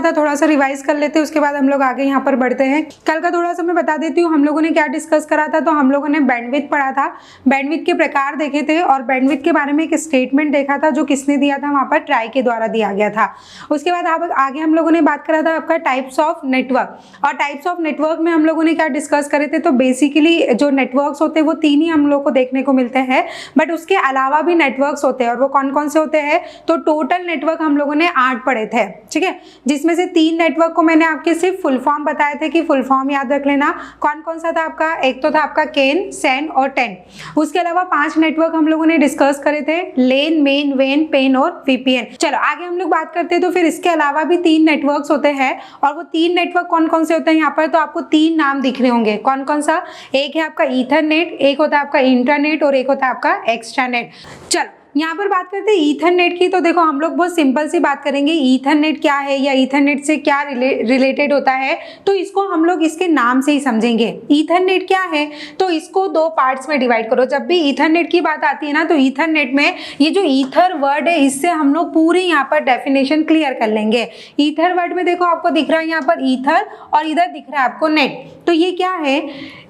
था थोड़ा सा रिवाइज कर लेते हैं, उसके बाद हम लोग आगे यहाँ पर बढ़ते हैं। कल का थोड़ा सा मैं बता देती हूँ हम लोगों ने क्या डिस्कस करा था। तो हम लोगों ने बैंडविड्थ पढ़ा था, बैंडविड्थ के प्रकार देखे थे और बैंडविड्थ के बारे में एक स्टेटमेंट देखा था जो किसने दिया था, वहाँ पर ट्राई के द्वारा दिया गया था। उसके बाद आगे हम लोगों ने बात करा था आपका टाइप्स ऑफ नेटवर्क, और टाइप्स ऑफ नेटवर्क में हम लोगों ने क्या डिस्कस करे थे। तो बेसिकली जो नेटवर्क्स होते हैं वो 3 ही हम लोग को देखने को मिलते हैं, बट उसके अलावा भी नेटवर्क्स होते हैं, और वो कौन कौन से होते हैं। तो टोटल नेटवर्क हम लोगों ने 8 पढ़े थे, ठीक है, जिसमें से 3 नेटवर्क को मैंने आपके सिर्फ फुल फॉर्म बताए थे कि फुल फॉर्म याद रख लेना। कौन कौन सा था आपका, एक तो था आपका केन, सैन और टेन। उसके अलावा 5 नेटवर्क हम लोगों ने डिस्कस करे थे, लेन, मेन, वेन, पेन और वीपीएन। चलो आगे हम लोग बात करते हैं। तो फिर इसके अलावा भी 3 नेटवर्क्स होते हैं, और वो 3 नेटवर्क कौन कौन से होते हैं। यहाँ पर तो आपको 3 नाम दिख रहे होंगे, कौन कौन सा, एक है आपका ईथरनेट, एक होता है आपका इंटरनेट और एक होता है आपका एक्सट्रानेट। चलो यहाँ पर बात करते हैं ईथरनेट की। तो देखो हम लोग बहुत सिंपल सी बात करेंगे, ईथरनेट क्या है या ईथरनेट से क्या रिलेटेड होता है। तो इसको हम लोग इसके नाम से ही समझेंगे। ईथरनेट क्या है, तो इसको 2 पार्ट्स में डिवाइड करो। जब भी ईथरनेट की बात आती है ना, तो ईथरनेट में ये जो ईथर वर्ड है इससे हम लोग पूरी यहाँ पर डेफिनेशन क्लियर कर लेंगे। ईथर वर्ड में देखो आपको दिख रहा है यहाँ पर ईथर, और इधर दिख रहा है आपको नेट। तो ये क्या है,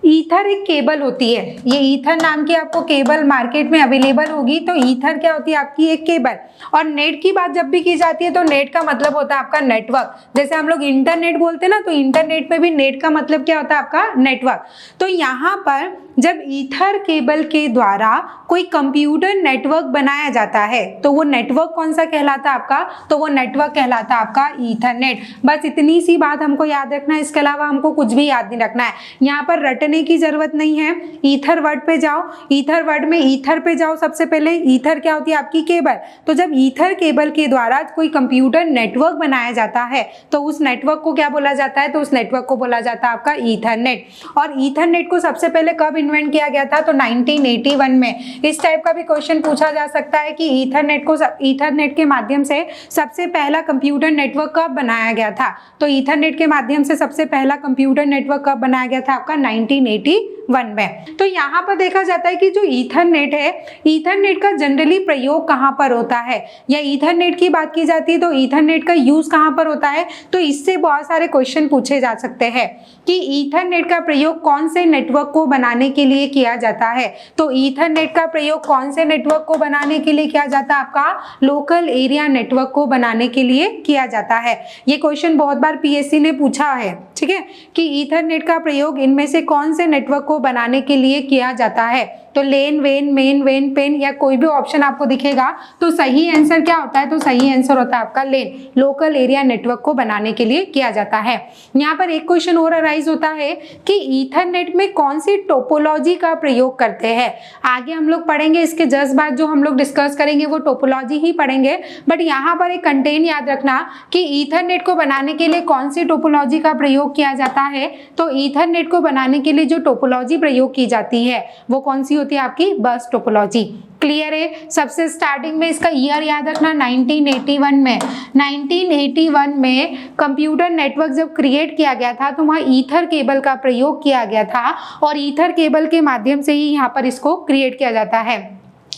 ईथर एक केबल होती है, ये ईथर नाम की आपको केबल मार्केट में अवेलेबल होगी। तो ईथर क्या होती है, आपकी एक केबल। और नेट की बात जब भी की जाती है तो नेट का मतलब होता है आपका नेटवर्क। जैसे हम लोग इंटरनेट बोलते हैं ना, तो इंटरनेट में भी नेट का मतलब क्या होता है, आपका नेटवर्क। तो यहाँ पर जब ईथर केबल के द्वारा कोई कंप्यूटर नेटवर्क बनाया जाता है तो वो नेटवर्क कौन सा कहलाता है आपका, तो वो नेटवर्क कहलाता है आपका ईथरनेट। बस इतनी सी बात हमको याद रखना है, इसके अलावा हमको कुछ भी याद नहीं रखना है। यहाँ पर रटने की जरूरत नहीं है। ईथर वर्ड पे जाओ, ईथर वर्ड में ईथर पे जाओ। सबसे पहले ईथर क्या होती है, आपकी केबल। तो जब ईथर केबल के द्वारा कोई कंप्यूटर नेटवर्क बनाया जाता है तो उस नेटवर्क को क्या बोला जाता है, तो उस नेटवर्क को बोला जाता है आपका ईथरनेट। और ईथरनेट को सबसे पहले कब इन्वेंट किया गया था, तो 1981 में। इस टाइप का भी क्वेश्चन पूछा जा सकता है कि ईथरनेट के माध्यम से सबसे पहला कंप्यूटर नेटवर्क कब बनाया गया था। तो ईथरनेट के माध्यम से सबसे पहला कंप्यूटर नेटवर्क कब बनाया गया था, आपका 1981 में। तो यहाँ पर देखा जाता है कि जो ईथरनेट है, ईथरनेट का जनरली प्रयोग कहाँ पर होता है, या ईथरनेट की बात की जाती है तो ईथरनेट का यूज कहाँ पर होता है। तो इससे बहुत सारे क्वेश्चन पूछे जा सकते हैं कि ईथरनेट का प्रयोग कौन से नेटवर्क को बनाने के लिए किया जाता है। तो ईथरनेट का प्रयोग कौन से नेटवर्क को बनाने के लिए किया जाता है, आपका लोकल एरिया नेटवर्क को बनाने के लिए किया जाता है। ये क्वेश्चन बहुत बार पीएससी ने पूछा है, ठीक है, कि ईथरनेट का प्रयोग इनमें से कौन से नेटवर्क को बनाने के लिए किया जाता है। तो लेन, वेन, मेन, वेन, पेन या कोई भी ऑप्शन आपको दिखेगा तो सही आंसर क्या होता है, तो सही आंसर होता है आपका लेन, लोकल एरिया नेटवर्क को बनाने के लिए किया जाता है। यहाँ पर एक क्वेश्चन और अराइज होता है कि ईथरनेट में कौन सी टोपोलॉजी का प्रयोग करते हैं। आगे हम लोग पढ़ेंगे, इसके जस्ट बाद जो हम लोग डिस्कस करेंगे वो टोपोलॉजी ही पढ़ेंगे, बट यहाँ पर एक कंटेंट याद रखना कि ईथरनेट को बनाने के लिए कौन सी टोपोलॉजी का प्रयोग किया जाता है। तो ईथरनेट को बनाने के लिए जो टोपोलॉजी प्रयोग की जाती है वो कौन सी होती है, आपकी बस टोपोलॉजी। क्लियर है। सबसे स्टार्टिंग में इसका ईयर याद रखना 1981 में। 1981 में कंप्यूटर नेटवर्क जब क्रिएट किया गया था तो वहाँ ईथर केबल का प्रयोग किया गया था, और ईथर केबल के माध्यम से ही यहाँ पर इसको क्रिएट किया जाता है।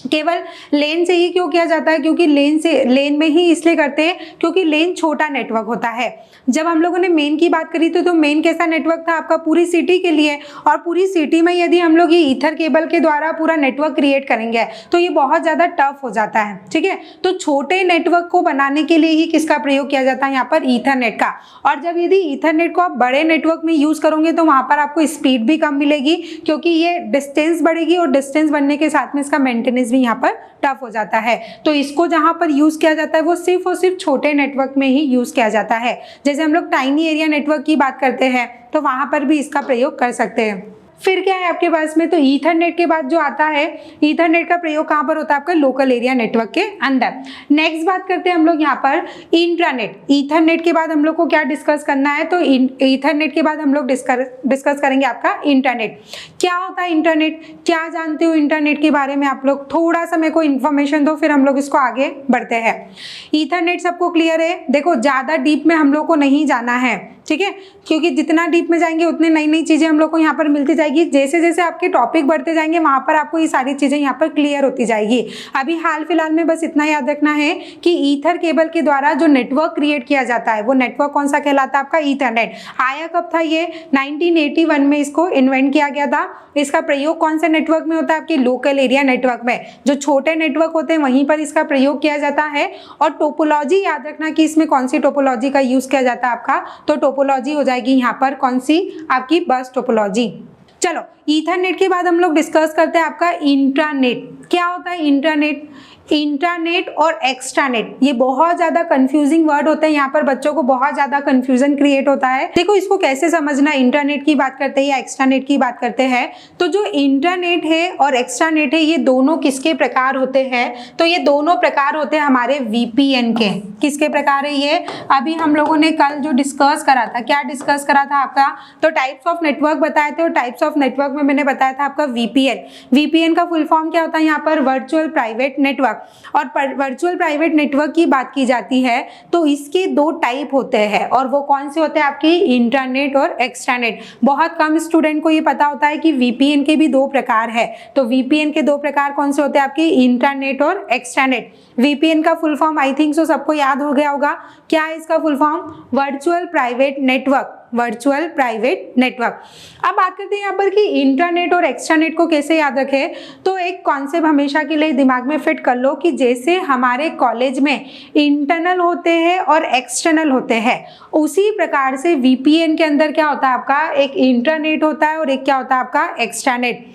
केवल लेन से ही क्यों किया जाता है, क्योंकि लेन में ही इसलिए करते हैं क्योंकि लेन छोटा नेटवर्क होता है। जब हम लोगों ने मेन की बात करी तो मेन कैसा नेटवर्क था, आपका पूरी सिटी के लिए, और पूरी सिटी में यदि हम लोग ये ईथर केबल के द्वारा पूरा नेटवर्क क्रिएट करेंगे तो ये बहुत ज़्यादा टफ हो जाता है, ठीक है। तो छोटे नेटवर्क को बनाने के लिए ही किसका प्रयोग किया जाता है, यहाँ पर ईथरनेट का। और जब यदि ईथरनेट को आप बड़े नेटवर्क में यूज़ करोगे तो वहाँ पर आपको स्पीड भी कम मिलेगी, क्योंकि ये डिस्टेंस बढ़ेगी, और डिस्टेंस बढ़ने के साथ में इसका मेंटेनेंस भी यहाँ पर टफ हो जाता है। तो इसको जहां पर यूज किया जाता है वो सिर्फ और सिर्फ छोटे नेटवर्क में ही यूज किया जाता है। जैसे हम लोग टाइनी एरिया नेटवर्क की बात करते हैं तो वहां पर भी इसका प्रयोग कर सकते हैं। फिर क्या है आपके पास में, तो ईथरनेट के बाद जो आता है, ईथरनेट का प्रयोग कहाँ पर होता है, आपका लोकल एरिया नेटवर्क के अंदर। नेक्स्ट बात करते हैं हम लोग यहाँ पर इंट्रानेट। ईथरनेट के बाद हम लोग को क्या डिस्कस करना है, तो ईथरनेट के बाद हम लोग डिस्कस करेंगे आपका इंटरनेट। क्या होता है इंटरनेट, क्या जानते हो इंटरनेट के बारे में आप लोग, थोड़ा सा मेरे को इन्फॉर्मेशन दो, फिर हम लोग इसको आगे बढ़ते हैं। ईथरनेट सबको क्लियर है। देखो ज़्यादा डीप में हम लोग को नहीं जाना है, ठीक है, क्योंकि जितना डीप में जाएंगे उतनी नई नई चीज़ें हम लोग को यहाँ पर मिलती जाएगी। जाएगी। जैसे जैसे आपके टॉपिक बढ़ते जाएंगे वहां पर आपको ये सारी चीजें यहाँ पर क्लियर होती जाएगी। अभी हाल फिलहाल में बस इतना याद रखना है कि ईथर केबल के द्वारा जो नेटवर्क क्रिएट किया जाता है वो नेटवर्क कौन सा कहलाता है आपका, ईथरनेट। आया कब था ये, 1981 में इसको इन्वेंट किया गया था। इसका प्रयोग कौन से नेटवर्क में होता है, आपके लोकल एरिया नेटवर्क में। जो छोटे नेटवर्क होते हैं वहीं पर इसका प्रयोग किया जाता है। और टोपोलॉजी याद रखना कि इसमें कौन सी टोपोलॉजी का यूज किया जाता है आपका, तो टोपोलॉजी हो जाएगी यहाँ पर कौन सी, आपकी बस टोपोलॉजी। चलो ईथरनेट के बाद हम लोग डिस्कस करते हैं आपका इंट्रानेट। क्या होता है इंट्रानेट, इंट्रानेट और एक्स्ट्रानेट, ये बहुत ज्यादा कंफ्यूजिंग वर्ड होते हैं, यहाँ पर बच्चों को बहुत ज्यादा कंफ्यूजन क्रिएट होता है। देखो इसको कैसे समझना, इंटरनेट की बात करते हैं या एक्स्ट्रानेट की बात करते हैं, तो जो इंटरनेट है और एक्स्ट्रानेट है ये दोनों किसके प्रकार होते हैं, तो ये दोनों प्रकार होते हैं हमारे वीपीएन के। किसके प्रकार है ये, अभी हम लोगों ने कल जो डिस्कस करा था, क्या डिस्कस करा था आपका, तो टाइप्स ऑफ नेटवर्क बताए थे, और टाइप्स ऑफ नेटवर्क में मैंने बताया था आपका वीपीएन। वीपीएन का फुल फॉर्म क्या होता है यहाँ पर, वर्चुअल प्राइवेट नेटवर्क। और वर्चुअल प्राइवेट नेटवर्क की बात की जाती है तो इसके दो टाइप होते हैं, और वो कौन से होते हैं आपकी, इंटरनेट और एक्स्ट्रानेट। बहुत कम स्टूडेंट को ये पता होता है कि वीपीएन के भी दो प्रकार है। तो वीपीएन के दो प्रकार कौन से होते हैं आपके, इंटरनेट और एक्स्ट्रानेट। वीपीएन का full form I think so सबको याद हो गया होगा, क्या है इसका full form, virtual private network, virtual private network. अब बात करते हैं यहाँ पर कि इंटरनेट और एक्स्ट्रानेट को कैसे याद रखें, तो एक कॉन्सेप्ट हमेशा के लिए दिमाग में फिट कर लो कि जैसे हमारे कॉलेज में इंटरनल होते हैं और एक्सटर्नल होते हैं, उसी प्रकार से वीपीएन के अंदर क्या होता है आपका, एक इंटरनेट होता है और एक क्या होता है आपका एक्सटर्नेट।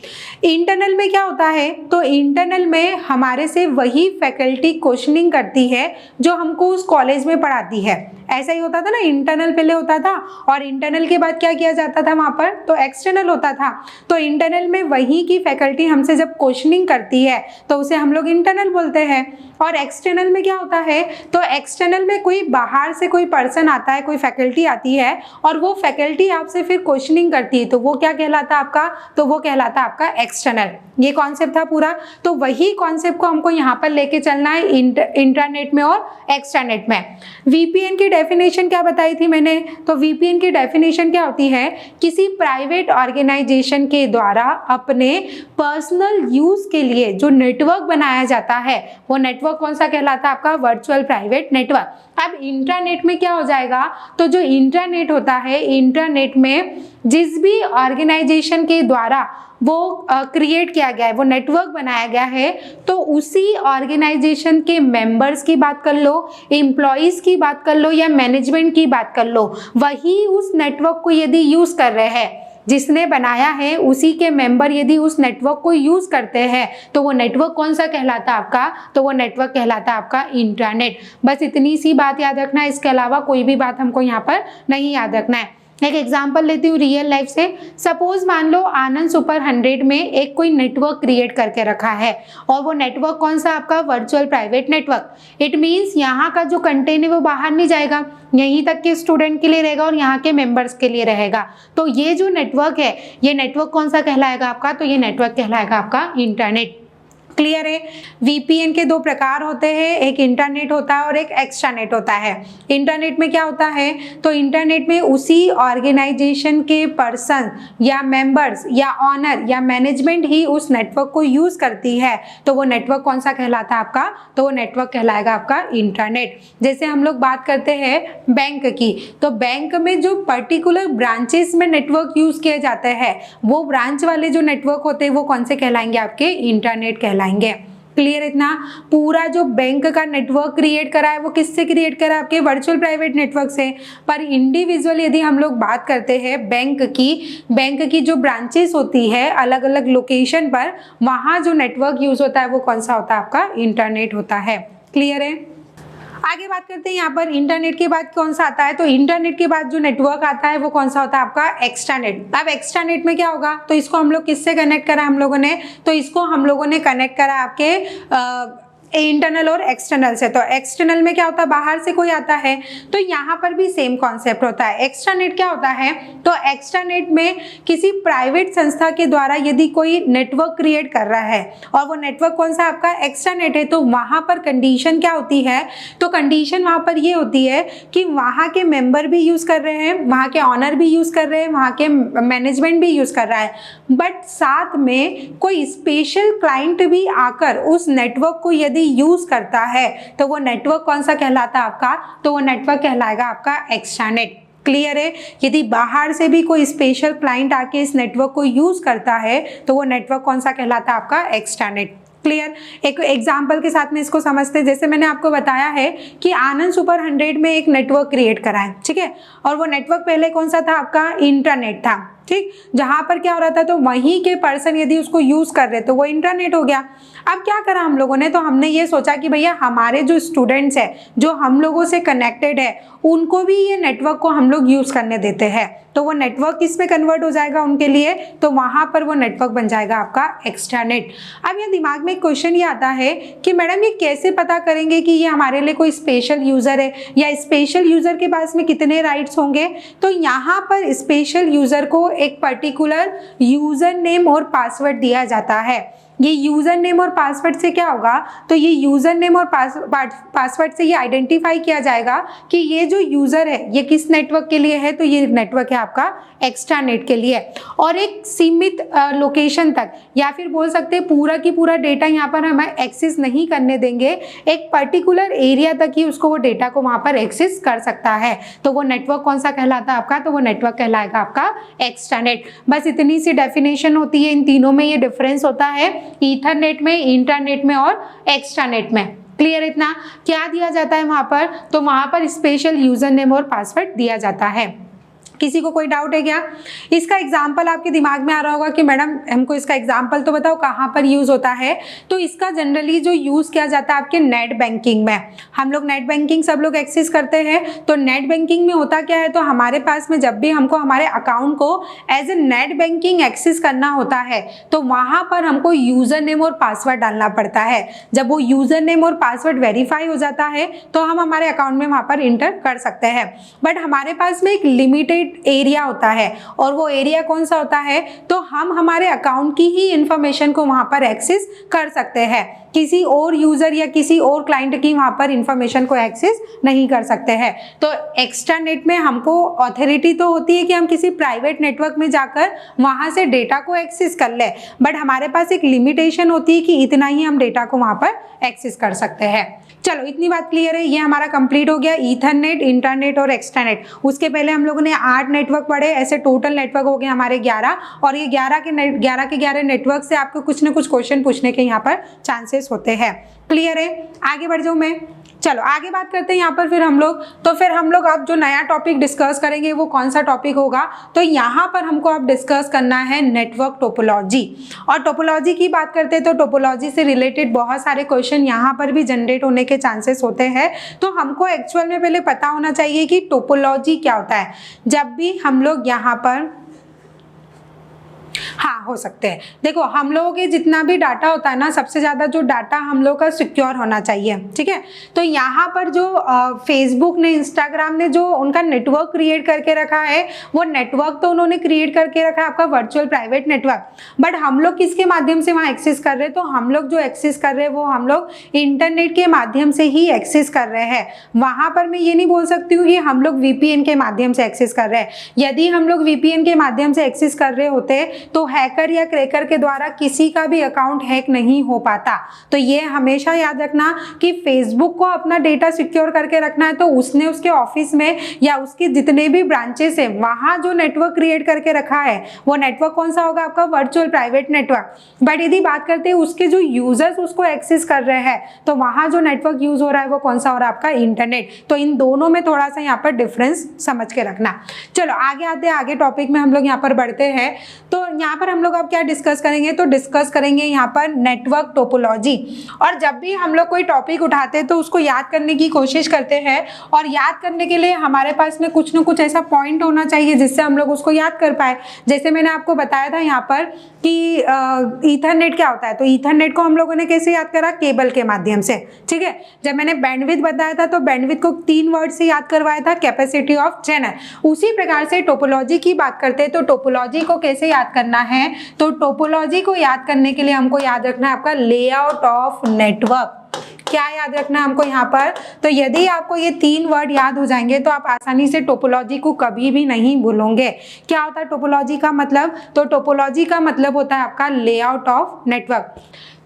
इंटरनल में क्या होता है, तो इंटरनल में हमारे से वही फैकल्टी क्वेश्चनिंग करती है जो हमको उस कॉलेज में पढ़ाती है। ऐसा ही होता था ना, इंटरनल पहले होता था और इंटरनल के बाद क्या किया जाता था वहां पर, तो एक्सटर्नल होता था। तो इंटरनल में वही की फैकल्टी हमसे जब क्वेश्चनिंग करती है तो उसे हम लोग इंटरनल बोलते हैं। और एक्सटर्नल में क्या होता है, तो एक्सटर्नल में कोई बाहर से कोई पर्सन आता है, कोई फैकल्टी आती है और वो फैकल्टी आपसे फिर क्वेश्चनिंग करती है, तो वो क्या कहलाता है आपका, तो वो कहलाता है आपका एक्सटर्नल। ये कॉन्सेप्ट था पूरा। तो वही कॉन्सेप्ट को हमको यहाँ पर लेके चलना है इंटरनेट में और एक्सटर्नेट में। वीपीएन की डेफिनेशन क्या बताई थी मैंने, तो वीपीएन की डेफिनेशन क्या होती है, किसी प्राइवेट ऑर्गेनाइजेशन के द्वारा अपने पर्सनल यूज के लिए जो नेटवर्क बनाया जाता है वो नेटवर्क कौन सा कहलाता है आपका, वर्चुअल प्राइवेट नेटवर्क। अब इंटरनेट में क्या हो जाएगा, तो जो इंटरनेट होता है, इंटरनेट में जिस भी ऑर्गेनाइजेशन के द्वारा वो क्रिएट किया गया है, वो नेटवर्क बनाया गया है, तो उसी ऑर्गेनाइजेशन के मेंबर्स की बात कर लो, एम्प्लॉइज की बात कर लो या मैनेजमेंट की बात कर लो, वही उस नेटवर्क को यदि यूज कर रहे हैं, जिसने बनाया है उसी के मेंबर यदि उस नेटवर्क को यूज करते हैं, तो वो नेटवर्क कौन सा कहलाता है आपका, तो वो नेटवर्क कहलाता है आपका इंटरनेट। बस इतनी सी बात याद रखना है, इसके अलावा कोई भी बात हमको यहाँ पर नहीं याद रखना है। एक एग्जांपल लेती हूँ रियल लाइफ से। सपोज मान लो आनंद सुपर 100 में एक कोई नेटवर्क क्रिएट करके रखा है, और वो नेटवर्क कौन सा आपका, virtual private network. It means यहाँ का जो कंटेंट है वो बाहर नहीं जाएगा, यहीं तक के स्टूडेंट के लिए रहेगा और यहाँ के मेंबर्स के लिए रहेगा। तो ये जो नेटवर्क है, ये नेटवर्क कौन सा कहलाएगा आपका, तो ये नेटवर्क कहलाएगा आपका इंटरनेट। क्लियर है। वीपीएन के दो प्रकार होते हैं, एक इंटरनेट होता है और एक एक्स्ट्रानेट होता है। इंटरनेट में क्या होता है, तो इंटरनेट में उसी ऑर्गेनाइजेशन के पर्सन या मेंबर्स या ऑनर या मैनेजमेंट ही उस नेटवर्क को यूज करती है, तो वो नेटवर्क कौन सा कहलाता है आपका, तो वो नेटवर्क कहलाएगा आपका इंटरनेट। जैसे हम लोग बात करते हैं बैंक की, तो बैंक में जो पर्टिकुलर ब्रांचेस में नेटवर्क यूज किए जाते हैं, वो ब्रांच वाले जो नेटवर्क होते हैं वो कौन से कहलाएंगे, आपके इंटरनेट कहलाएंगे। क्लियर इतना। पूरा जो बैंक का नेटवर्क क्रिएट करा है वो किससे क्रिएट करा है, आपके वर्चुअल प्राइवेट नेटवर्क से। पर इंडिविजुअल यदि हम लोग बात करते हैं बैंक की जो ब्रांचेस होती है अलग अलग लोकेशन पर, वहां जो नेटवर्क यूज होता है वो कौन सा होता है आपका, इंटरनेट होता है। क्लियर है। आगे बात करते हैं यहाँ पर इंटरनेट के बाद कौन सा आता है, तो इंटरनेट के बाद जो नेटवर्क आता है वो कौन सा होता है आपका, एक्स्ट्रानेट। अब एक्स्ट्रानेट में क्या होगा, तो इसको हम लोग किससे कनेक्ट करा हम लोगों ने, तो इसको हम लोगों ने कनेक्ट करा आपके इंटरनल और एक्सटर्नल से। तो एक्सटर्नल में क्या होता है, बाहर से कोई आता है, तो यहाँ पर भी सेम कॉन्सेप्ट होता है। एक्स्ट्रानेट क्या होता है, तो एक्स्ट्रानेट में किसी प्राइवेट संस्था के द्वारा यदि कोई नेटवर्क क्रिएट कर रहा है और वो नेटवर्क कौन सा आपका एक्स्ट्रानेट है, तो वहां पर कंडीशन क्या होती है, तो कंडीशन वहां पर ये होती है कि वहां के मेंबर भी यूज कर रहे हैं, वहां के ऑनर भी यूज कर रहे हैं, वहां के मैनेजमेंट भी यूज कर रहा है, बट साथ में कोई स्पेशल क्लाइंट भी आकर उस नेटवर्क को यदि यूज करता है तो वो नेटवर्क कौन सा कहलाता है आपका, तो वो नेटवर्क कहलाएगा आपका एक्स्ट्रानेट। क्लियर है, यदि बाहर से भी कोई स्पेशल क्लाइंट आके इस नेटवर्क को यूज करता है तो वो नेटवर्क कौन सा कहलाता है आपका एक्स्ट्रानेट। क्लियर, एक एग्जाम्पल के साथ में इसको समझते हैं। जैसे मैंने आपको बताया है कि आनंद सुपर 100 में एक नेटवर्क क्रिएट करा है, ठीक है, और वो नेटवर्क पहले कौन सा था आपका, इंटरनेट था, ठीक, जहां पर क्या हो रहा था, तो वहीं के पर्सन यदि उसको यूज कर रहे तो वो इंटरनेट हो गया। अब क्या करा हम लोगों ने, तो हमने ये सोचा कि भैया हमारे जो स्टूडेंट्स हैं, जो हम लोगों से कनेक्टेड है, उनको भी ये नेटवर्क को हम लोग यूज करने देते हैं, तो वो नेटवर्क किस में कन्वर्ट हो जाएगा उनके लिए, तो वहां पर वो नेटवर्क बन जाएगा आपका एक्स्ट्रानेट। अब ये दिमाग में क्वेश्चन ये आता है कि मैडम ये कैसे पता करेंगे कि ये हमारे लिए कोई स्पेशल यूजर है, या स्पेशल यूजर के पास में कितने राइट्स होंगे, तो यहाँ पर स्पेशल यूजर को एक पर्टिकुलर यूजर नेम और पासवर्ड दिया जाता है। ये यूजर नेम और पासवर्ड से क्या होगा, तो ये यूजर नेम और पासवर्ड से ये आइडेंटिफाई किया जाएगा कि ये जो यूजर है ये किस नेटवर्क के लिए है, तो ये नेटवर्क है आपका एक्स्ट्रानेट के लिए, और एक सीमित लोकेशन तक, या फिर बोल सकते हैं पूरा की पूरा डेटा यहाँ पर हम एक्सेस नहीं करने देंगे, एक पर्टिकुलर एरिया तक ही उसको वो डेटा को वहां पर एक्सेस कर सकता है, तो वो नेटवर्क कौन सा कहलाता है आपका, तो वो नेटवर्क कहलाएगा आपका एक्स्ट्रानेट। बस इतनी सी डेफिनेशन होती है, इन तीनों में ये डिफरेंस होता है, ईथरनेट में, इंटरनेट में और एक्स्ट्रानेट में। क्लियर, इतना क्या दिया जाता है वहां पर, तो वहां पर स्पेशल यूजर नेम और पासवर्ड दिया जाता है। किसी को कोई डाउट है क्या, इसका एग्जाम्पल आपके दिमाग में आ रहा होगा कि मैडम हमको इसका एग्जाम्पल तो बताओ कहाँ पर यूज होता है, तो इसका जनरली जो यूज किया जाता है आपके नेट बैंकिंग में। हम लोग नेट बैंकिंग सब लोग एक्सेस करते हैं, तो नेट बैंकिंग में होता क्या है, तो हमारे पास में जब भी हमको हमारे अकाउंट को as a net banking access करना होता है तो वहां पर हमको यूजर नेम और पासवर्ड डालना पड़ता है। जब वो यूजर नेम और पासवर्ड वेरीफाई हो जाता है तो हम हमारे अकाउंट में वहां पर इंटर कर सकते हैं, बट हमारे पास में एक लिमिटेड एरिया होता है, और वो एरिया कौन सा होता है, तो हम हमारे अकाउंट की ही इंफॉर्मेशन को वहां पर एक्सेस कर सकते हैं, किसी और यूजर या किसी और क्लाइंट की वहां पर इंफॉर्मेशन को एक्सेस नहीं कर सकते हैं। तो एक्स्ट्रानेट में हमको अथॉरिटी तो होती है कि हम किसी प्राइवेट नेटवर्क में जाकर वहां से डेटा को एक्सेस कर ले, बट हमारे पास एक लिमिटेशन होती है कि इतना ही हम डेटा को वहां पर एक्सेस कर सकते हैं। चलो इतनी बात क्लियर है, ये हमारा कंप्लीट हो गया ईथरनेट, इंटरनेट और एक्स्ट्रानेट। उसके पहले हम लोगों ने 8 नेटवर्क पढ़े, ऐसे टोटल नेटवर्क हो गए हमारे 11, और ये 11 के 11 नेटवर्क से आपको कुछ ना कुछ क्वेश्चन पूछने के यहाँ पर चांसेस होते हैं। क्लियर है, आगे बढ़ जाऊँ मैं, चलो आगे बात करते हैं यहाँ पर फिर हम लोग अब जो नया टॉपिक डिस्कस करेंगे वो कौन सा टॉपिक होगा, तो यहाँ पर हमको अब डिस्कस करना है नेटवर्क टोपोलॉजी। और टोपोलॉजी की बात करते हैं तो टोपोलॉजी से रिलेटेड बहुत सारे क्वेश्चन यहाँ पर भी जनरेट होने के चांसेस होते हैं, तो हमको एक्चुअल में पहले पता होना चाहिए कि टोपोलॉजी क्या होता है। जब भी हम लोग यहाँ पर हाँ हो सकते हैं, देखो हम लोगों के जितना भी डाटा होता है ना, सबसे ज़्यादा जो डाटा हम लोग का सिक्योर होना चाहिए, ठीक है। तो यहाँ पर जो फेसबुक ने, इंस्टाग्राम ने जो उनका नेटवर्क क्रिएट करके रखा है, वो नेटवर्क तो उन्होंने क्रिएट करके रखा है आपका वर्चुअल प्राइवेट नेटवर्क, बट हम लोग किसके माध्यम से वहाँ एक्सेस कर रहे हैं, तो हम लोग जो एक्सेस कर रहे हैं वो हम लोग इंटरनेट के माध्यम से ही एक्सेस कर रहे हैं। वहाँ पर मैं ये नहीं बोल सकती हूँ कि हम लोग VPN के माध्यम से एक्सेस कर रहे हैं। यदि हम लोग VPN के माध्यम से एक्सेस कर रहे होते तो हैकर या क्रैकर के द्वारा किसी का भी अकाउंट हैक नहीं हो पाता। तो ये हमेशा याद रखना कि फेसबुक को अपना डेटा सिक्योर करके रखना है, तो उसने उसके ऑफिस में या उसके जितने भी ब्रांचेस है वहां जो नेटवर्क क्रिएट करके रखा है वो नेटवर्क कौन सा होगा आपका वर्चुअल प्राइवेट नेटवर्क। बट यदि बात करते हैं उसके जो यूजर्स उसको एक्सेस कर रहे हैं तो वहां जो नेटवर्क यूज हो रहा है वो कौन सा हो रहा है आपका इंटरनेट। तो इन दोनों में थोड़ा सा यहाँ पर डिफरेंस समझ के रखना। चलो आगे आते हैं, आगे टॉपिक में हम लोग यहाँ पर बढ़ते हैं। तो यहाँ पर हम लोग अब क्या डिस्कस करेंगे, तो डिस्कस करेंगे यहाँ पर नेटवर्क टोपोलॉजी। और जब भी हम लोग कोई टॉपिक उठाते हैं तो उसको याद करने की कोशिश करते हैं, और याद करने के लिए हमारे पास में कुछ ना कुछ ऐसा पॉइंट होना चाहिए जिससे हम लोग उसको याद कर पाए। जैसे मैंने आपको बताया था यहाँ पर कि ईथरनेट क्या होता है, तो ईथरनेट को हम लोगों ने कैसे याद करा, केबल के माध्यम से, ठीक है। जब मैंने बैंडविड्थ बताया था तो बैंडविड्थ को 3 वर्ड से याद करवाया था, कैपेसिटी ऑफ चैनल। उसी प्रकार से टोपोलॉजी की बात करते हैं तो टोपोलॉजी को कैसे याद करना है, तो टोपोलॉजी को याद करने के लिए हमको याद रखना है आपका लेआउट ऑफ नेटवर्क। क्या याद रखना है हमको यहाँ पर, तो यदि आपको ये 3 वर्ड याद हो जाएंगे तो आप आसानी से टोपोलॉजी को कभी भी नहीं भूलोगे। क्या होता है टोपोलॉजी का मतलब, तो टोपोलॉजी का मतलब होता है आपका लेआउट ऑफ नेटवर्क।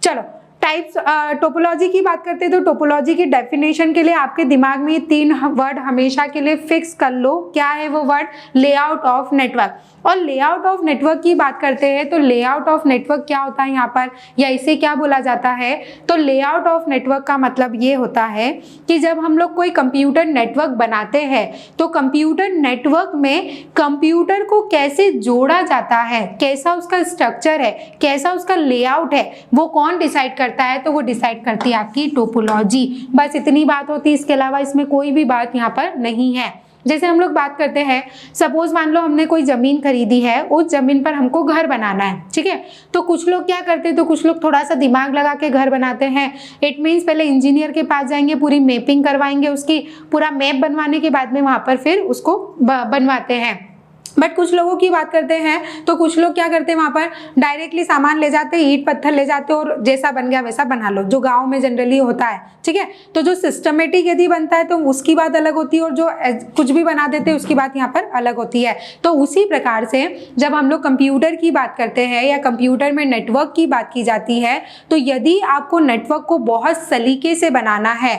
चलो टाइप्स टोपोलॉजी की बात करते हैं तो टोपोलॉजी की डेफिनेशन के लिए आपके दिमाग में 3 वर्ड हमेशा के लिए फिक्स कर लो। क्या है वो वर्ड, लेआउट ऑफ नेटवर्क। और लेआउट ऑफ नेटवर्क की बात करते हैं तो लेआउट ऑफ नेटवर्क क्या होता है यहाँ पर, या इसे क्या बोला जाता है, तो लेआउट ऑफ नेटवर्क का मतलब ये होता है कि जब हम लोग कोई कंप्यूटर नेटवर्क बनाते हैं तो कंप्यूटर नेटवर्क में कंप्यूटर को कैसे जोड़ा जाता है, कैसा उसका स्ट्रक्चर है, कैसा उसका लेआउट है, वो कौन डिसाइड करता है, तो वो डिसाइड करती है आपकी टोपोलॉजी। बस इतनी बात होती है, इसके अलावा इसमें कोई भी बात यहाँ पर नहीं है। जैसे हम लोग बात करते हैं, सपोज मान लो हमने कोई जमीन खरीदी है, उस जमीन पर हमको घर बनाना है, ठीक है। तो कुछ लोग क्या करते हैं, तो कुछ लोग थोड़ा सा दिमाग लगा के घर बनाते हैं। इट मीन्स पहले इंजीनियर के पास जाएंगे, पूरी मैपिंग करवाएंगे, उसकी पूरा मैप बनवाने के बाद में वहां पर फिर उसको बनवाते हैं। बट कुछ लोगों की बात करते हैं तो कुछ लोग क्या करते हैं, वहां पर डायरेक्टली सामान ले जाते हैं, ईंट पत्थर ले जाते हैं और जैसा बन गया वैसा बना लो, जो गांव में जनरली होता है, ठीक है। तो जो सिस्टमेटिक यदि बनता है तो उसकी बात अलग होती है, और जो कुछ भी बना देते हैं उसकी बात यहाँ पर अलग होती है। तो उसी प्रकार से जब हम लोग कंप्यूटर की बात करते हैं या कंप्यूटर में नेटवर्क की बात की जाती है, तो यदि आपको नेटवर्क को बहुत सलीके से बनाना है,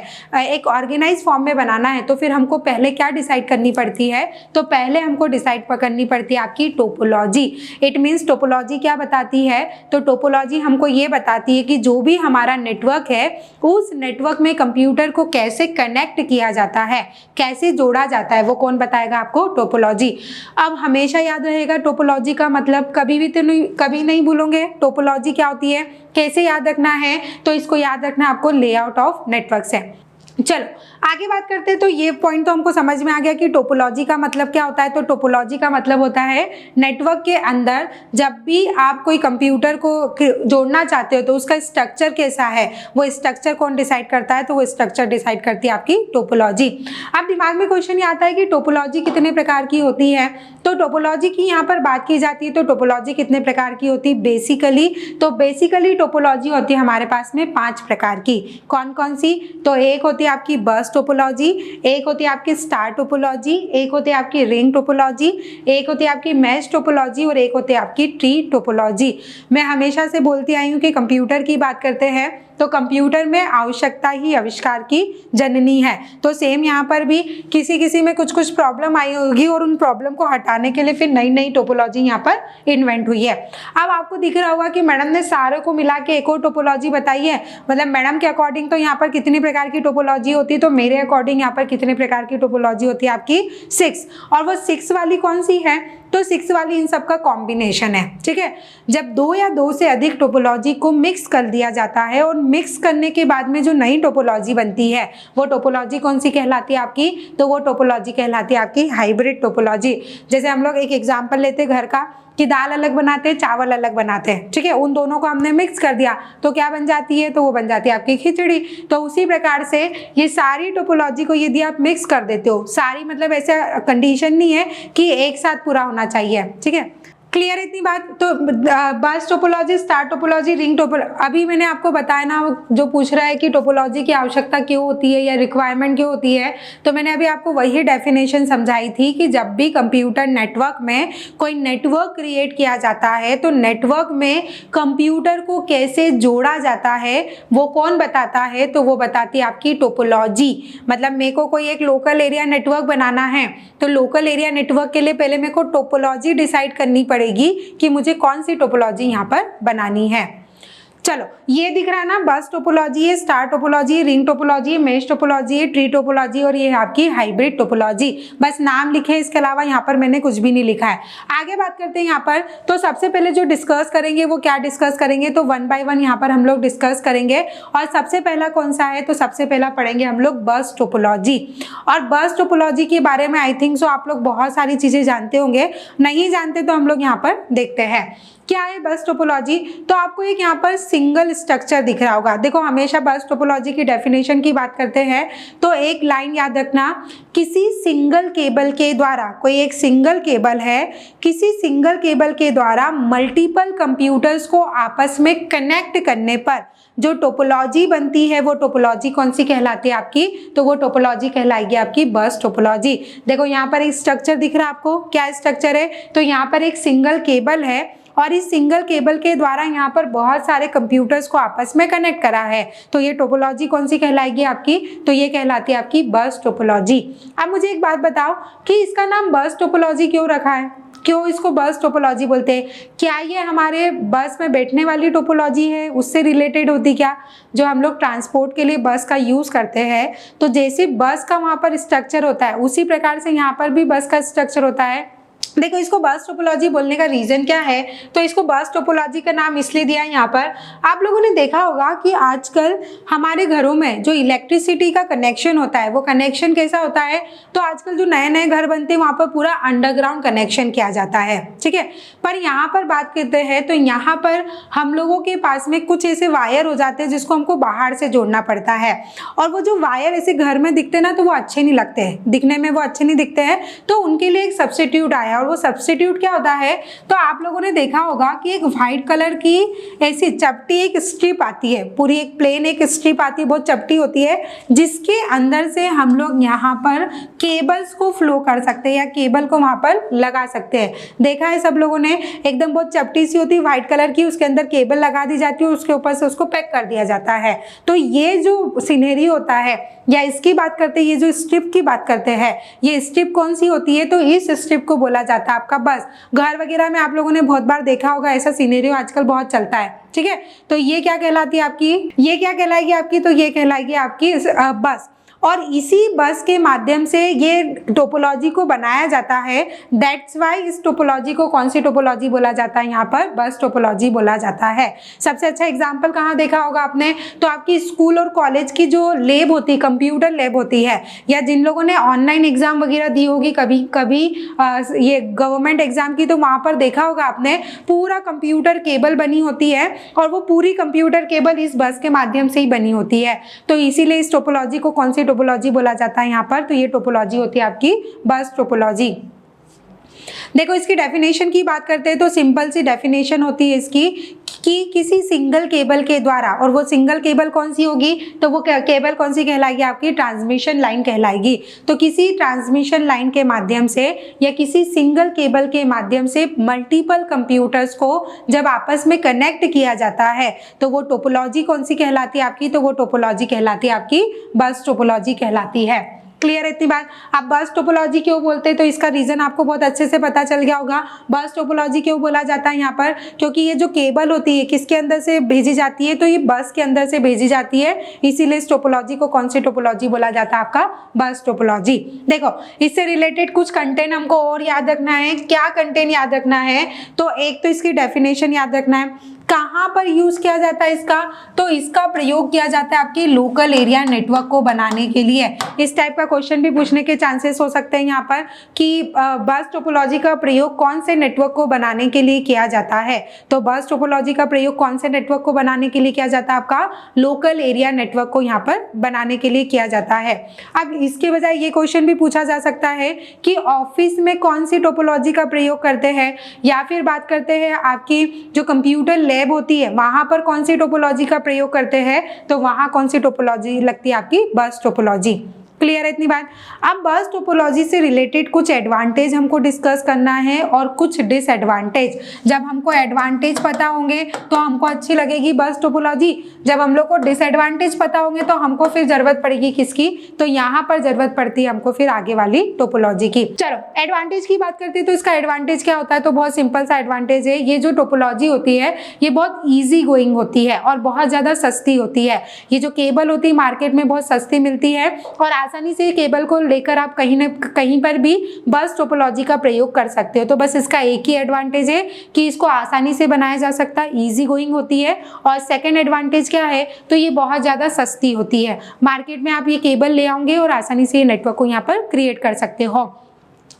एक ऑर्गेनाइज फॉर्म में बनाना है, तो फिर हमको पहले क्या डिसाइड करनी पड़ती है, तो पहले हमको डिसाइड करनी पड़ती है आपकी टोपोलॉजी। इट मींस टोपोलॉजी क्या बताती है, तो टोपोलॉजी हमको ये बताती है कि जो भी हमारा नेटवर्क है, उस नेटवर्क में कंप्यूटर को कैसे कनेक्ट किया जाता है, कैसे जोड़ा जाता है, वो कौन बताएगा आपको, टोपोलॉजी। अब हमेशा याद रहेगा टोपोलॉजी का मतलब, कभी नहीं भूलोगे टोपोलॉजी क्या होती है, कैसे याद रखना है, तो इसको याद रखना आपको लेआउट ऑफ नेटवर्क से। चलो आगे बात करते हैं। तो ये पॉइंट तो हमको समझ में आ गया कि टोपोलॉजी का मतलब क्या होता है। तो टोपोलॉजी का मतलब होता है नेटवर्क के अंदर जब भी आप कोई कंप्यूटर को जोड़ना चाहते हो तो उसका स्ट्रक्चर कैसा है, वो स्ट्रक्चर कौन डिसाइड करता है, तो वो स्ट्रक्चर डिसाइड करती है आपकी टोपोलॉजी। अब दिमाग में क्वेश्चन ये आता है कि टोपोलॉजी कितने प्रकार की होती है। तो टोपोलॉजी की यहाँ पर बात की जाती है तो टोपोलॉजी कितने प्रकार की होती है बेसिकली, तो बेसिकली टोपोलॉजी होती है हमारे पास में 5 प्रकार की। कौन कौन सी, तो एक होती है आपकी बस टोपोलॉजी, एक होती है आपकी स्टार टोपोलॉजी, एक होती है आपकी रिंग टोपोलॉजी, एक होती है आपकी मैश टोपोलॉजी और एक होती है आपकी ट्री टोपोलॉजी। मैं हमेशा से बोलती आई हूँ कि कंप्यूटर की बात करते हैं तो कंप्यूटर में आवश्यकता ही आविष्कार की जननी है। तो सेम यहाँ पर भी किसी में कुछ प्रॉब्लम आई होगी और उन प्रॉब्लम को हटाने के लिए फिर नई नई टोपोलॉजी यहाँ पर इन्वेंट हुई है। अब आपको दिख रहा होगा कि मैडम ने सारे को मिला के एक और टोपोलॉजी बताई है, मतलब मैडम के अकॉर्डिंग तो यहाँ पर कितनी प्रकार की टोपोलॉजी होती है, तो मेरे अकॉर्डिंग यहाँ पर कितने प्रकार की टोपोलॉजी होती है आपकी 6। और वो 6 वाली कौन सी है, तो 6 वाली इन सब का कॉम्बिनेशन है, ठीक है। जब 2 या 2 से अधिक टोपोलॉजी को मिक्स कर दिया जाता है और मिक्स करने के बाद में जो नई टोपोलॉजी बनती है वो टोपोलॉजी कौन सी कहलाती है आपकी, तो वो टोपोलॉजी कहलाती है आपकी हाइब्रिड टोपोलॉजी। जैसे हम लोग एक एग्जांपल लेते हैं घर का कि दाल अलग बनाते हैं, चावल अलग बनाते हैं, ठीक है। उन दोनों को हमने मिक्स कर दिया तो क्या बन जाती है, तो वो बन जाती है आपकी खिचड़ी। तो उसी प्रकार से ये सारी टोपोलॉजी को यदि आप मिक्स कर देते हो, सारी मतलब ऐसा कंडीशन नहीं है कि एक साथ पूरा होना चाहिए, ठीक है। क्लियर इतनी बात। तो बस topology, star topology, ring topology, अभी मैंने आपको बताया ना, जो पूछ रहा है कि टोपोलॉजी की आवश्यकता क्यों होती है या रिक्वायरमेंट क्यों होती है, तो मैंने अभी आपको वही डेफिनेशन समझाई थी कि जब भी कंप्यूटर नेटवर्क में कोई नेटवर्क क्रिएट किया जाता है तो नेटवर्क में कंप्यूटर को कैसे जोड़ा जाता है वो कौन बताता है, तो वो बताती है आपकी टोपोलॉजी। मतलब मेरे को कोई एक लोकल एरिया नेटवर्क बनाना है तो लोकल एरिया नेटवर्क के लिए पहले मेरे को टोपोलॉजी डिसाइड करनी पड़ेगी कि मुझे कौन सी टोपोलॉजी यहाँ पर बनानी है। चलो ये दिख रहा है ना, बस टोपोलॉजी है, star topology, ring topology, mesh topology, tree topology और ये आपकी हाइब्रिड टोपोलॉजी। बस नाम लिखे हैं, इसके अलावा यहाँ पर मैंने कुछ भी नहीं लिखा है। आगे बात करते हैं यहाँ पर, तो सबसे पहले जो डिस्कस करेंगे वो क्या डिस्कस करेंगे, तो 1 बाय 1 यहाँ पर हम लोग डिस्कस करेंगे। और सबसे पहला कौन सा है, तो सबसे पहला पढ़ेंगे हम लोग बस टोपोलॉजी। और बस टोपोलॉजी के बारे में आई थिंक सो आप लोग बहुत सारी चीजें जानते होंगे, नहीं जानते तो हम लोग यहाँ पर देखते हैं क्या है बस टोपोलॉजी। तो आपको एक यहाँ पर सिंगल स्ट्रक्चर दिख रहा होगा। देखो हमेशा बस टोपोलॉजी की डेफिनेशन की बात करते हैं तो एक लाइन याद रखना, किसी सिंगल केबल के द्वारा, कोई एक सिंगल केबल है, किसी सिंगल केबल के द्वारा मल्टीपल कंप्यूटर्स को आपस में कनेक्ट करने पर जो टोपोलॉजी बनती है वो टोपोलॉजी कौन सी कहलाती है आपकी, तो वो टोपोलॉजी कहलाएगी आपकी बस टोपोलॉजी। देखो यहाँ पर एक स्ट्रक्चर दिख रहा है आपको, क्या स्ट्रक्चर है, तो यहाँ पर एक सिंगल केबल है और इस सिंगल केबल के द्वारा यहाँ पर बहुत सारे कंप्यूटर्स को आपस में कनेक्ट करा है, तो ये टोपोलॉजी कौन सी कहलाएगी आपकी, तो ये कहलाती है आपकी बस टोपोलॉजी। अब मुझे एक बात बताओ कि इसका नाम बस टोपोलॉजी क्यों रखा है, क्यों इसको बस टोपोलॉजी बोलते हैं? क्या ये हमारे बस में बैठने वाली टोपोलॉजी है, उससे रिलेटेड होती क्या, जो हम लोग ट्रांसपोर्ट के लिए बस का यूज करते हैं, तो जैसे बस का वहाँ पर स्ट्रक्चर होता है उसी प्रकार से यहाँ पर भी बस का स्ट्रक्चर होता है। देखो इसको बस टोपोलॉजी बोलने का रीजन क्या है, तो इसको बस टोपोलॉजी का नाम इसलिए दिया है। यहाँ पर आप लोगों ने देखा होगा कि आजकल हमारे घरों में जो इलेक्ट्रिसिटी का कनेक्शन होता है वो कनेक्शन कैसा होता है, तो आजकल जो नए नए घर बनते हैं वहाँ पर पूरा अंडरग्राउंड कनेक्शन किया जाता है, ठीक है। पर यहाँ पर बात करते हैं तो यहाँ पर हम लोगों के पास में कुछ ऐसे वायर हो जाते हैं जिसको हमको बाहर से जोड़ना पड़ता है, और वो जो वायर ऐसे घर में दिखते ना तो वो अच्छे नहीं लगते हैं, दिखने में वो अच्छे नहीं दिखते हैं, तो उनके लिए एक सब्स्टिट्यूट आया। और वो सब्स्टिट्यूट क्या होता है, तो आप लोगों ने देखा होगा कि एक व्हाइट कलर की ऐसी चपटी एक स्ट्रिप आती है, पूरी एक प्लेन एक स्ट्रिप आती है, बहुत चपटी होती है, जिसके अंदर से हम लोग यहाँ पर केबल्स को फ्लो कर सकते हैं या केबल को वहां पर लगा सकते हैं। देखा है सब लोगों ने, एकदम बहुत चपटी सी होती है व्हाइट कलर की, उसके अंदर केबल लगा दी जाती है, उसके ऊपर से उसको पैक कर दिया जाता है। तो ये जो सीनरी होता है या इसकी बात करते हैं, ये जो स्ट्रिप की बात करते हैं, ये स्ट्रिप कौन सी होती है, तो इस स्ट्रिप को बोला जाता है आपका बस। घर वगैरह में आप लोगों ने बहुत बार देखा होगा, ऐसा सिनेरियो आजकल बहुत चलता है, ठीक है। तो ये क्या कहलाती है आपकी, ये क्या कहलाएगी आपकी, तो ये कहलाएगी आपकी बस। और इसी बस के माध्यम से ये टोपोलॉजी को बनाया जाता है, दैट्स वाई इस टोपोलॉजी को कौन सी टोपोलॉजी बोला जाता है, यहाँ पर बस टोपोलॉजी बोला जाता है। सबसे अच्छा एग्जांपल कहाँ देखा होगा आपने, तो आपकी स्कूल और कॉलेज की जो लैब होती है, कंप्यूटर लैब होती है, या जिन लोगों ने ऑनलाइन एग्जाम वगैरह दी होगी कभी कभी ये गवर्नमेंट एग्जाम की, तो वहां पर देखा होगा आपने पूरा कंप्यूटर केबल बनी होती है, और वो पूरी कंप्यूटर केबल इस बस के माध्यम से ही बनी होती है। तो इसीलिए इस टोपोलॉजी को कौन सी टोपोलॉजी बोला जाता है यहाँ पर, तो ये टोपोलॉजी होती है आपकी बस टोपोलॉजी। देखो इसकी डेफिनेशन की बात करते हैं तो सिंपल सी डेफिनेशन होती है इसकी कि किसी सिंगल केबल के द्वारा, और वो सिंगल केबल कौन सी होगी, तो वो केबल कौन सी कहलाएगी आपकी, ट्रांसमिशन लाइन कहलाएगी। तो किसी ट्रांसमिशन लाइन के माध्यम से या किसी सिंगल केबल के माध्यम से मल्टीपल कंप्यूटर्स को जब आपस में कनेक्ट किया जाता है तो वो टोपोलॉजी कौन सी कहलाती है आपकी, तो वो टोपोलॉजी कहलाती है आपकी बस टोपोलॉजी कहलाती है। क्लियर है इतनी बात। अब बस टोपोलॉजी क्यों बोलते हैं, तो इसका रीजन आपको बहुत अच्छे से पता चल गया होगा। बस टोपोलॉजी क्यों बोला जाता है यहाँ पर, क्योंकि ये जो केबल होती है किसके अंदर से भेजी जाती है, तो ये बस के अंदर से भेजी जाती है, इसीलिए इस टोपोलॉजी को कौन सी टोपोलॉजी बोला जाता है आपका बस टोपोलॉजी। देखो इससे रिलेटेड कुछ कंटेंट हमको और याद रखना है। क्या कंटेंट याद रखना है, तो एक तो इसकी डेफिनेशन याद रखना है, कहाँ पर यूज किया जाता है इसका, तो इसका प्रयोग किया जाता है आपके लोकल एरिया नेटवर्क को बनाने के लिए। इस टाइप का क्वेश्चन भी पूछने के चांसेस हो सकते हैं यहाँ पर कि बस टोपोलॉजी का प्रयोग कौन से नेटवर्क को बनाने के लिए किया जाता है, तो बस टोपोलॉजी का प्रयोग कौन से नेटवर्क को बनाने के लिए किया जाता है, आपका लोकल एरिया नेटवर्क को यहाँ पर बनाने के लिए किया जाता है। अब इसके बजाय ये क्वेश्चन भी पूछा जा सकता है कि ऑफिस में कौन सी टोपोलॉजी का प्रयोग करते हैं, या फिर बात करते हैं आपकी जो कंप्यूटर लैब होती है वहां पर कौन सी टोपोलॉजी का प्रयोग करते हैं, तो वहां कौन सी टोपोलॉजी लगती है आपकी बस टोपोलॉजी। क्लियर है इतनी बात। अब बस टोपोलॉजी से रिलेटेड कुछ एडवांटेज हमको डिस्कस करना है और कुछ डिसएडवांटेज। जब हमको एडवांटेज पता होंगे तो हमको अच्छी लगेगी बस टोपोलॉजी, जब हम लोग को डिसएडवांटेज पता होंगे तो हमको फिर जरूरत पड़ेगी किसकी, तो यहाँ पर जरूरत पड़ती है हमको फिर आगे वाली टोपोलॉजी की। चलो एडवांटेज की बात करते हैं तो इसका एडवांटेज क्या होता है, तो बहुत सिंपल सा एडवांटेज है, ये जो टोपोलॉजी होती है ये बहुत ईजी गोइंग होती है और बहुत ज्यादा सस्ती होती है। ये जो केबल होती है मार्केट में बहुत सस्ती मिलती है और आसानी से केबल को लेकर आप कहीं न कहीं पर भी बस टोपोलॉजी का प्रयोग कर सकते हो। तो बस इसका एक ही एडवांटेज है कि इसको आसानी से बनाया जा सकता है, ईजी गोइंग होती है। और सेकेंड एडवांटेज क्या है, तो ये बहुत ज्यादा सस्ती होती है। मार्केट में आप ये केबल ले आओगे और आसानी से ये नेटवर्क को यहाँ पर क्रिएट कर सकते हो।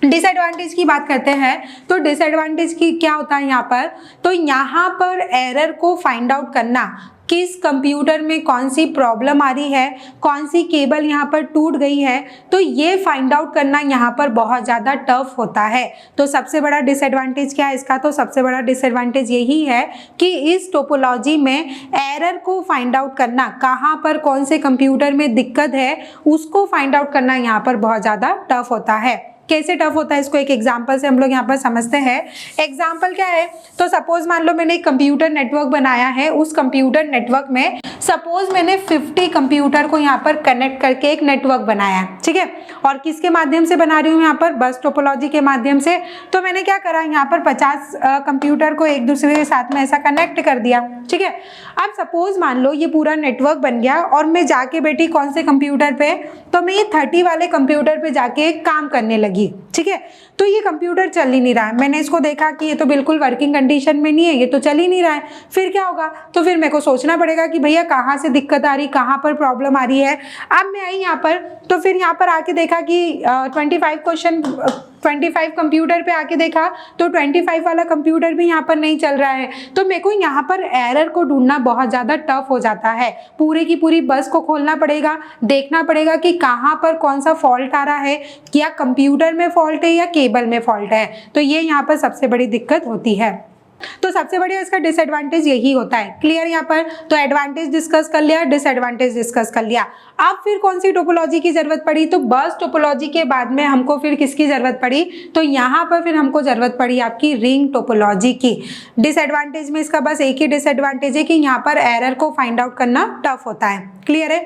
डिसएडवांटेज की बात करते हैं तो डिसएडवांटेज की क्या होता है यहाँ पर, तो यहाँ पर एरर को फाइंड आउट करना, किस कंप्यूटर में कौन सी प्रॉब्लम आ रही है, कौन सी केबल यहाँ पर टूट गई है, तो ये फाइंड आउट करना यहाँ पर बहुत ज़्यादा टफ होता है। तो सबसे बड़ा डिसएडवांटेज क्या है इसका, तो सबसे बड़ा डिसएडवांटेज यही है कि इस टोपोलॉजी में एरर को फाइंड आउट करना, कहाँ पर कौन से कंप्यूटर में दिक्कत है उसको फाइंड आउट करना यहाँ पर बहुत ज़्यादा टफ होता है। कैसे टफ होता है इसको एक एग्जांपल से हम लोग यहाँ पर समझते हैं। एग्जांपल क्या है, तो सपोज मान लो मैंने एक कंप्यूटर नेटवर्क बनाया है, उस कंप्यूटर नेटवर्क में सपोज मैंने 50 कंप्यूटर को यहाँ पर कनेक्ट करके एक नेटवर्क बनाया है, ठीक है, और किसके माध्यम से बना रही हूँ यहाँ पर, बस टोपोलॉजी के माध्यम से। तो मैंने क्या करा, यहाँ पर 50 कंप्यूटर को एक दूसरे के साथ में ऐसा कनेक्ट कर दिया, ठीक है। अब सपोज मान लो ये पूरा नेटवर्क बन गया और मैं जाके बैठी कौन से कंप्यूटर पे, तो मैं ये 30 वाले कंप्यूटर पे जाके काम करने लगी, ठीक है। तो ये कंप्यूटर चल ही नहीं रहा है, मैंने इसको देखा कि ये तो बिल्कुल वर्किंग कंडीशन में नहीं है, ये तो चल ही नहीं रहा है। फिर क्या होगा, तो फिर मेरे को सोचना पड़ेगा कि भैया कहाँ से दिक्कत आ रही, कहाँ पर प्रॉब्लम आ रही है। अब मैं आई यहाँ पर, तो फिर यहाँ पर आके देखा कि 25 कंप्यूटर पे आके देखा तो 25 वाला कंप्यूटर भी यहाँ पर नहीं चल रहा है। तो मेरे को यहाँ पर एरर को ढूंढना बहुत ज़्यादा टफ हो जाता है। पूरे की पूरी बस को खोलना पड़ेगा, देखना पड़ेगा कि कहाँ पर कौन सा फॉल्ट आ रहा है, क्या कंप्यूटर में फॉल्ट है या केबल में फॉल्ट है। तो ये यहाँ पर सबसे बड़ी दिक्कत होती है। तो सबसे बढ़िया इसका डिसएडवांटेज यही होता है। क्लियर यहाँ पर, तो एडवांटेज डिस्कस कर लिया, डिसएडवांटेज डिस्कस कर लिया। अब फिर कौन सी टोपोलॉजी की जरूरत पड़ी, तो बस टोपोलॉजी के बाद में हमको फिर किसकी जरूरत पड़ी, तो यहाँ पर फिर हमको जरूरत पड़ी आपकी रिंग टोपोलॉजी की। डिसएडवांटेज में इसका बस एक ही डिसएडवांटेज है कि यहाँ पर एरर को फाइंड आउट करना टफ होता है। क्लियर है।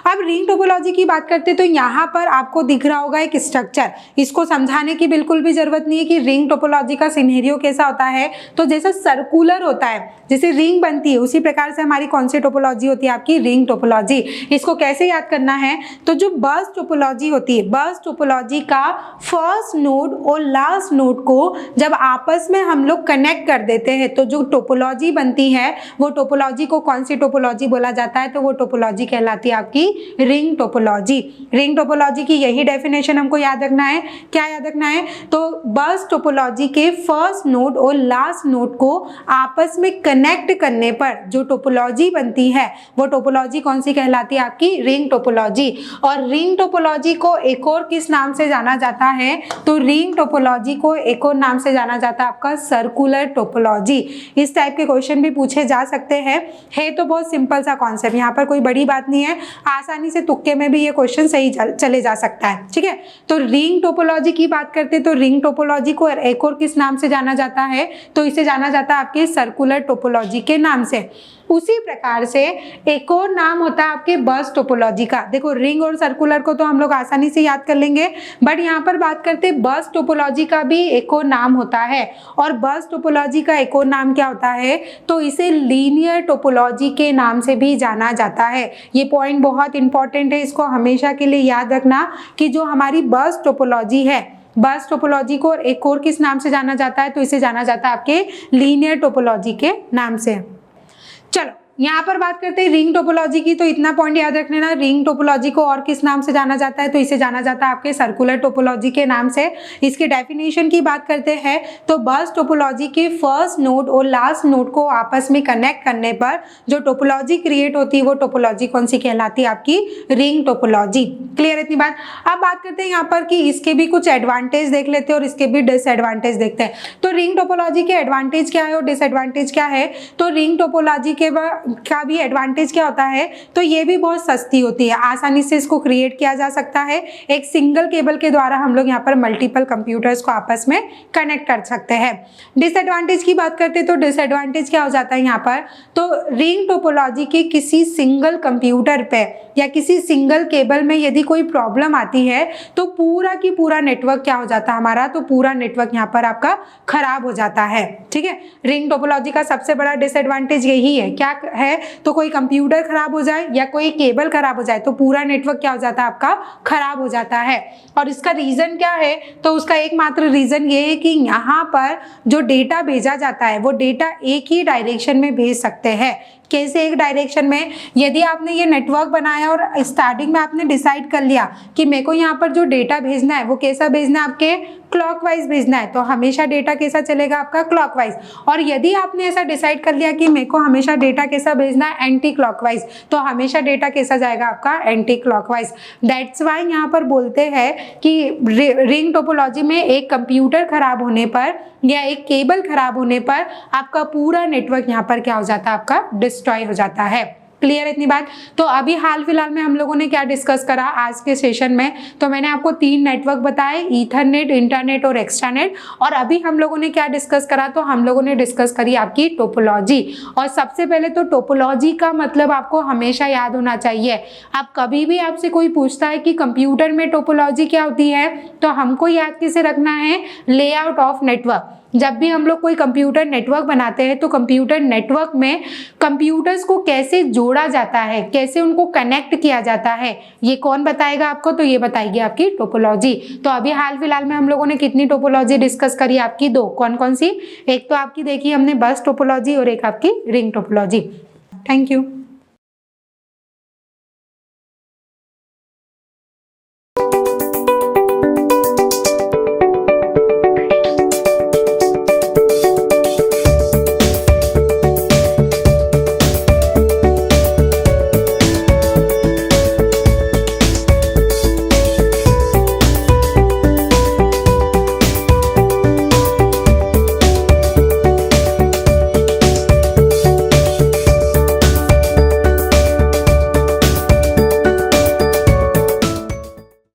अब रिंग टोपोलॉजी की बात करते हैं तो यहाँ पर आपको दिख रहा होगा एक स्ट्रक्चर, इसको समझाने की बिल्कुल भी जरूरत नहीं है कि रिंग टोपोलॉजी का सिनेरियो कैसा होता है। तो जैसे सर्कुलर होता है, जैसे रिंग बनती है, उसी प्रकार से हमारी कौन सी टोपोलॉजी होती है, आपकी रिंग टोपोलॉजी। इसको कैसे याद करना है, तो जो बस टोपोलॉजी होती है, बस टोपोलॉजी का फर्स्ट नोड और लास्ट नोड को जब आपस में हम लोग कनेक्ट कर देते हैं तो जो टोपोलॉजी बनती है वो टोपोलॉजी को कौन सी टोपोलॉजी बोला जाता है, तो वो टोपोलॉजी कहलाती है आपकी रिंग टोपोलॉजी। रिंग टोपोलॉजी की यही डेफिनेशन हमको याद रखना है। क्या याद रखना है, तो बस टोपोलॉजी के फर्स्ट नोड और लास्ट नोड को आपस में कनेक्ट करने पर जो टोपोलॉजी बनती है वो टोपोलॉजी कौन सी कहलाती है, आपकी रिंग टोपोलॉजी। और रिंग टोपोलॉजी को एक और किस नाम से जाना जाता है, तो रिंग टोपोलॉजी को एक और नाम से जाना जाता है आपका सर्कुलर टोपोलॉजी। इस टाइप के क्वेश्चन भी पूछे जा सकते हैं। है तो बहुत सिंपल सा कॉन्सेप्ट, यहाँ पर कोई बड़ी बात नहीं है, आसानी से तुक्के में भी ये क्वेश्चन सही चले जा सकता है। ठीक है, तो रिंग टोपोलॉजी की बात करते हैं तो रिंग टोपोलॉजी को एक और किस नाम से जाना जाता है, तो इसे जाना जाता है आपके सर्कुलर टोपोलॉजी के नाम से। उसी प्रकार से एक और नाम होता है आपके बस टोपोलॉजी का। देखो रिंग और सर्कुलर को तो हम लोग आसानी से याद कर लेंगे, बट यहाँ पर बात करते हैं बस टोपोलॉजी का भी एक और नाम होता है। और बस टोपोलॉजी का एक और नाम क्या होता है, तो इसे लीनियर टोपोलॉजी के नाम से भी जाना जाता है। ये पॉइंट बहुत इंपॉर्टेंट है, इसको हमेशा के लिए याद रखना कि जो हमारी बस टोपोलॉजी है, बस टोपोलॉजी को एक और किस नाम से जाना जाता है, तो इसे जाना जाता है आपके लीनियर टोपोलॉजी के नाम से। चलो यहाँ पर बात करते हैं रिंग टोपोलॉजी की, तो इतना पॉइंट याद रखने ना, रिंग टोपोलॉजी को और किस नाम से जाना जाता है, तो इसे जाना जाता है आपके सर्कुलर टोपोलॉजी के नाम से। इसके डेफिनेशन की बात करते हैं तो बस टोपोलॉजी के फर्स्ट नोड और लास्ट नोड को आपस में कनेक्ट करने पर जो टोपोलॉजी क्रिएट होती है वो टोपोलॉजी कौन सी कहलाती है, आपकी रिंग टोपोलॉजी। क्लियर है इतनी बात। अब बात करते हैं यहाँ पर कि इसके भी कुछ एडवांटेज देख लेते हैं और इसके भी डिसएडवांटेज देखते हैं। तो रिंग टोपोलॉजी के एडवांटेज क्या है और डिसएडवांटेज क्या है, तो रिंग टोपोलॉजी के का भी एडवांटेज क्या होता है, तो ये भी बहुत सस्ती होती है, आसानी से इसको क्रिएट किया जा सकता है। एक सिंगल केबल के द्वारा हम लोग यहाँ पर मल्टीपल कंप्यूटर्स को आपस में कनेक्ट कर सकते हैं। डिसएडवांटेज की बात करते हैं तो डिसएडवांटेज क्या हो जाता है यहाँ पर, तो रिंग टोपोलॉजी के किसी सिंगल कंप्यूटर पे या किसी सिंगल केबल में यदि कोई प्रॉब्लम आती है तो पूरा की पूरा नेटवर्क क्या हो जाता है हमारा, तो पूरा नेटवर्क यहाँ पर आपका खराब हो जाता है। ठीक है, रिंग टोपोलॉजी का सबसे बड़ा डिसएडवांटेज यही है, क्या है, तो कोई कंप्यूटर खराब हो जाए या कोई केबल खराब हो जाए तो पूरा नेटवर्क क्या हो जाता है आपका, खराब हो जाता है। और इसका रीजन क्या है, तो उसका एकमात्र रीजन ये है कि यहाँ पर जो डेटा भेजा जाता है वो डेटा एक ही डायरेक्शन में भेज सकते हैं। कैसे एक डायरेक्शन में, यदि आपने ये नेटवर्क बनाया और स्टार्टिंग में आपने डिसाइड कर लिया कि मेरे को यहाँ पर जो डेटा भेजना है वो कैसा भेजना है, आपके क्लॉकवाइज भेजना है, तो हमेशा डेटा कैसा चलेगा आपका, क्लॉकवाइज। और यदि आपने ऐसा डिसाइड कर लिया कि मेरे को हमेशा डेटा कैसा भेजना है, एंटी क्लॉकवाइज, तो हमेशा डेटा कैसा जाएगा आपका, एंटी क्लॉकवाइज। दैट्स वाई यहाँ पर बोलते हैं कि रिंग टोपोलॉजी में एक कंप्यूटर खराब होने पर या एक केबल खराब होने पर आपका पूरा नेटवर्क यहाँ पर क्या हो जाता है, आपका डिस्ट्रॉय हो जाता है। क्लियर है इतनी बात। तो अभी हाल फिलहाल में हम लोगों ने क्या डिस्कस करा आज के सेशन में, तो मैंने आपको 3 नेटवर्क बताए, ईथरनेट, इंटरनेट और एक्सट्रानेट। और अभी हम लोगों ने क्या डिस्कस करा, तो हम लोगों ने डिस्कस करी आपकी टोपोलॉजी। और सबसे पहले तो टोपोलॉजी का मतलब आपको हमेशा याद होना चाहिए। आप कभी भी आपसे कोई पूछता है कि कंप्यूटर में टोपोलॉजी क्या होती है, तो हमको याद कैसे रखना है, लेआउट ऑफ नेटवर्क। जब भी हम लोग कोई कंप्यूटर नेटवर्क बनाते हैं तो कंप्यूटर नेटवर्क में कंप्यूटर्स को कैसे जोड़ा जाता है, कैसे उनको कनेक्ट किया जाता है, ये कौन बताएगा आपको, तो ये बताएगी आपकी टोपोलॉजी। तो अभी हाल फिलहाल में हम लोगों ने कितनी टोपोलॉजी डिस्कस करी, आपकी 2। कौन कौन सी, एक तो आपकी देखी हमने बस टोपोलॉजी और एक आपकी रिंग टोपोलॉजी। Thank you.